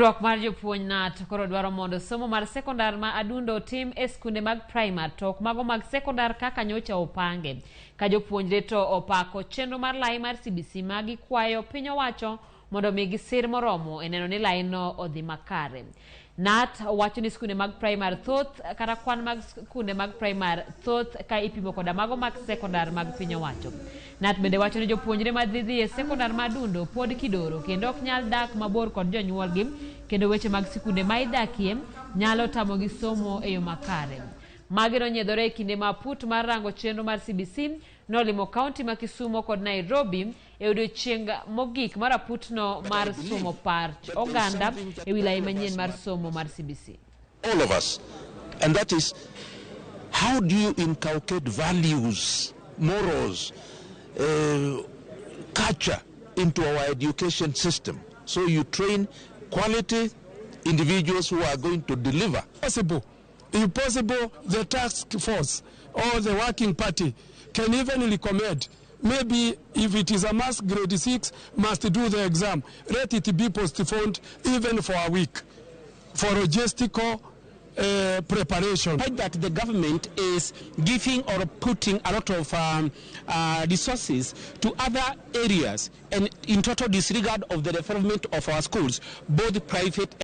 Kikruok mar jopuonj KNUT koro dwaro mondo somo mar sekondar ma adundo otim e sikunde mag primar to ok mago mag sekondar kaka nyocha opange. Ka jopuonjre to opako chenro mar lai mar CBC ma gikwayo piny owacho mondo mi gisir moromo e neno ni lai no odhi makare. KNUT wacho ni sikunde mag primar thoth kata kwan mag sikunde mag primar thoth ka ipimo koda mago mag sekondar mag piny owacho. KNUT bende wacho ni jopuonjre ma dhi e sekondar ma adundo pod kidoro kendo ok nyal dak mabor kod jonyuolgi, kendo weche mag sikunde ma idakie nyalo tamogi somo e yo makare. Magi nonyiedhore e kinde ma put mar rango chenro mar CBC nolimo kaunti ma Kisumo kod Nairobi e odiochieng' mogik mar aputno mar somo parch oganda e wilaya manyien mar somo mar CBC. All of us, and that is, how do you inculcate values, morals, culture into our education system, so you train quality individuals who are going to deliver? If possible, the task force or the working party can even recommend, maybe if it is a must, grade 6 must do the exam, let it be postponed even for a week for logistical preparation. That the government is giving or putting a lot of resources to other areas and in total disregard of the development of our schools, both private